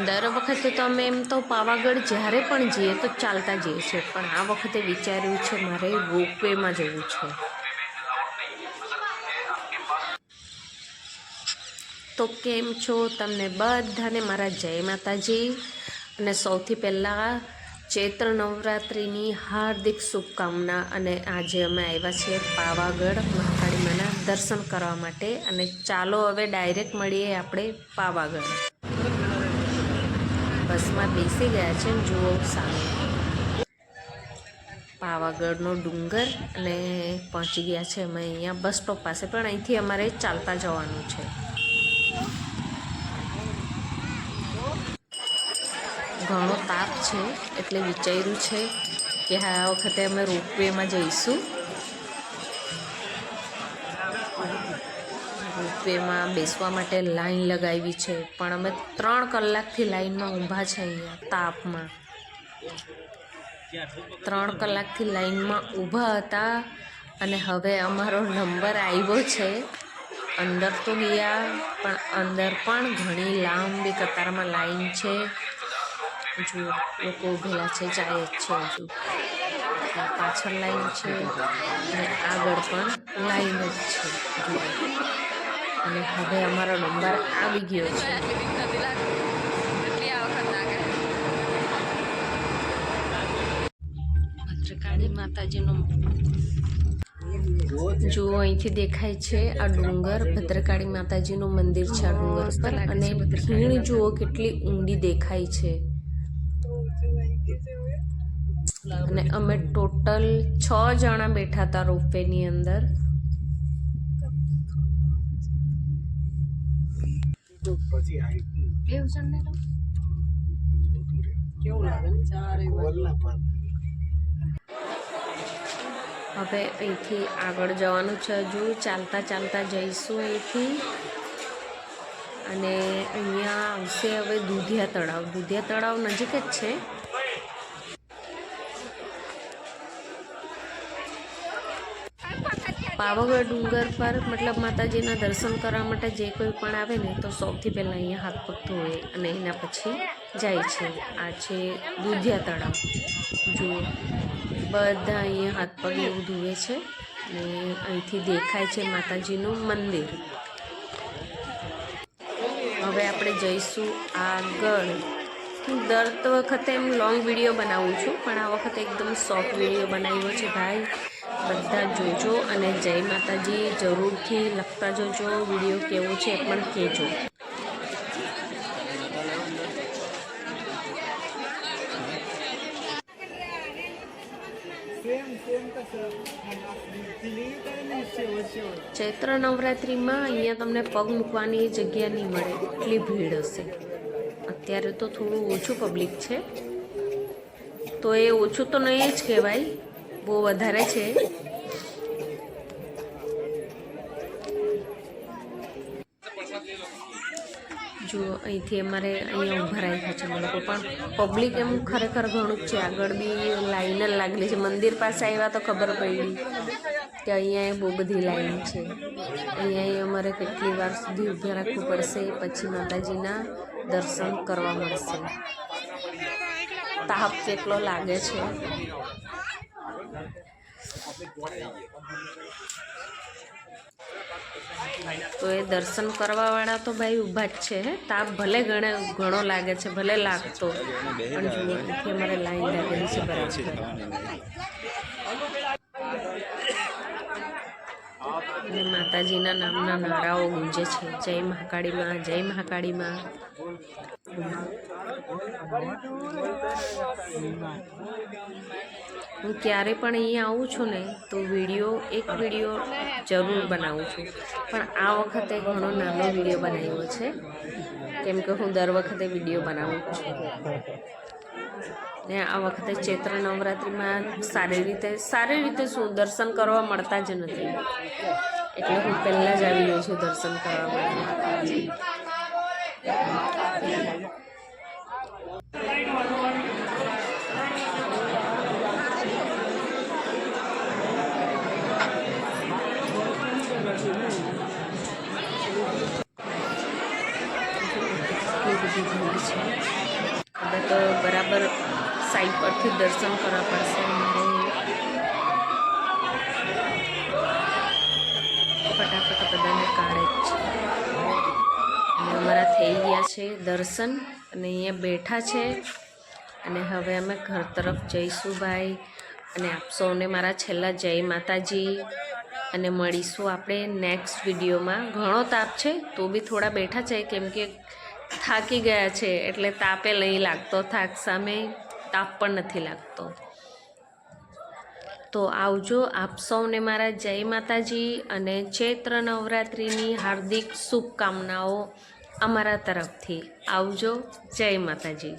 દર વખતે તો અમે એમ તો પાવાગઢ જ્યારે પણ જઈએ તો ચાલતા જઈએ છીએ, પણ આ વખતે વિચાર્યું છે મારે રોપવેમાં જવું છે. તો કેમ છો તમને બધાને મારા જય માતાજી. અને સૌથી પહેલાં ચૈત્ર નવરાત્રિની હાર્દિક શુભકામના. અને આજે અમે આવ્યા છીએ પાવાગઢ મહાકાળી માના દર્શન કરવા માટે. અને ચાલો હવે ડાયરેક્ટ મળીએ આપણે પાવાગઢ. બસમાં બેસી ગયા છે, જુઓ સામે પાવાગઢનો ડુંગર. અને પહોંચી ગયા છે અમે અહીંયા બસ સ્ટોપ પાસે, પણ અહીંથી અમારે ચાલતા જવાનું છે. ઘણો તાપ છે એટલે વિચાર્યું છે કે આ વખતે અમે રોપવેમાં જઈશું. રોપવેમાં બેસવા માટે લાઈન લગાવી છે, પણ અમે 3 કલાકથી લાઈનમાં ઊભા છે. અહીંયા તાપમાં 3 કલાકથી લાઈનમાં ઊભા હતા. અને હવે અમારો નંબર આવ્યો છે. અંદર તો ગયા, પણ અંદર પણ ઘણી લાંબી કતારમાં લાઈન છે. જો લોકો ઊભેલા છે, જાય જ છે. હજુ પાછળ લાઈન છે અને આગળ પણ લાઈન જ છે. અને હવે અમારો નંબર આવી ગયો છે. ભદ્રકાળી માતાજીનું જો અહીંથી દેખાય છે આ ડુંગર. ભદ્રકાળી માતાજીનું મંદિર છે આ ડુંગર પર. અને ખીણ જુઓ કેટલી ઊંડી દેખાય છે. અને અમે ટોટલ 6 જણા બેઠા હતા રોપવેની અંદર. હવે અહીંથી આગળ જવાનું છે. હજુ ચાલતા ચાલતા જઈશું અહીંથી. અને અહીંયા આવશે હવે દુધિયા તળાવ. દુધિયા તળાવ નજીક જ છે. પાવાગઢ ડુંગર પર મતલબ માતાજીના દર્શન કરવા માટે જે કોઈ પણ આવે ને તો સૌથી પહેલાં અહીંયા હાથ પગ ધોવે અને એના પછી જાય છે. આ છે દુધિયા તળાવ. જુઓ બધા અહીંયા હાથ પગ એવું ધોવે છે. અને અહીંથી દેખાય છે માતાજીનું મંદિર. હવે આપણે જઈશું આગળ. હું દર વખતે એમ લોંગ વિડીયો બનાવું છું, પણ આ વખતે એકદમ શોર્ટ વિડીયો બનાવ્યો છે ભાઈ. બધા જોજો અને જય માતાજી જરૂરથી લખતા જોજો. વિડીયો કેવો છે એ પણ કહેજો. ચૈત્ર નવરાત્રિમાં અહીંયા તમને પગ મૂકવાની જગ્યા નહીં મળે, એટલી ભીડ હશે. અત્યારે તો થોડું ઓછું પબ્લિક છે, તો એ ઓછું તો નહીં જ કહેવાય, બહુ વધારે છે. જો અહીંથી અમારે અહીંયા ઊભા રાખ્યા છે લોકો, પણ પબ્લિક એમ ખરેખર ઘણું જ છે. આગળ બી લાઈન જ લાગેલી છે. મંદિર પાસે આવ્યા તો ખબર પડી કે અહીંયા બહુ બધી લાઈન છે. અહીંયા અમારે કેટલી વાર સુધી ઊભા રાખવું પડશે, પછી માતાજીના દર્શન કરવા મળશે. તાપ કેટલો લાગે છે. તો એ દર્શન કરવા વાળા તો ભાઈ ઊભા જ છે. તાપ ભલે ઘણો લાગે છે, ભલે લાગતો, પણ જુઓ અહીંથી અમારે લાઈન લાગેલી છે બરાબર. અને માતાજીના નામના નારાઓ ગુંજે છે, જય મહાકાળી માં, જય મહાકાળી માં. હું ક્યારે પણ અહીંયા આવું છું ને તો એક વિડીયો જરૂર બનાવું છું, પણ આ વખતે ઘણો નાનો વિડીયો બનાવ્યો છે, કેમ કે હું દર વખતે વિડીયો બનાવું છું. ને આ વખતે ચૈત્ર નવરાત્રિમાં સારી રીતે શું દર્શન કરવા મળતા જ નથી, એટલે હું પહેલાં જ આવી ગઈ છું દર્શન કરવા માટે. બધી ભીડ છે. હવે તો બરાબર સાઈડ પરથી દર્શન કરવા પડશે અમારે. ફટાફટ બધાને કાઢે જ છે. અને અમારા થઈ ગયા છે દર્શન અને અહીંયા બેઠા છે. અને હવે અમે ઘર તરફ જઈશું ભાઈ. અને આપ સૌને મારા છેલ્લા જય માતાજી. અને મળીશું આપણે નેક્સ્ટ વિડીયોમાં. ઘણો તાપ છે તો બી થોડા બેઠા છે, કેમ કે થાકી ગયા છે એટલે તાપે નહીં લાગતો. થાક સામે તાપ પણ નથી લાગતો. તો આવજો. આપ સૌને મારા જય માતાજી અને ચૈત્ર નવરાત્રિની હાર્દિક શુભકામનાઓ અમારા તરફથી. આવજો. જય માતાજી.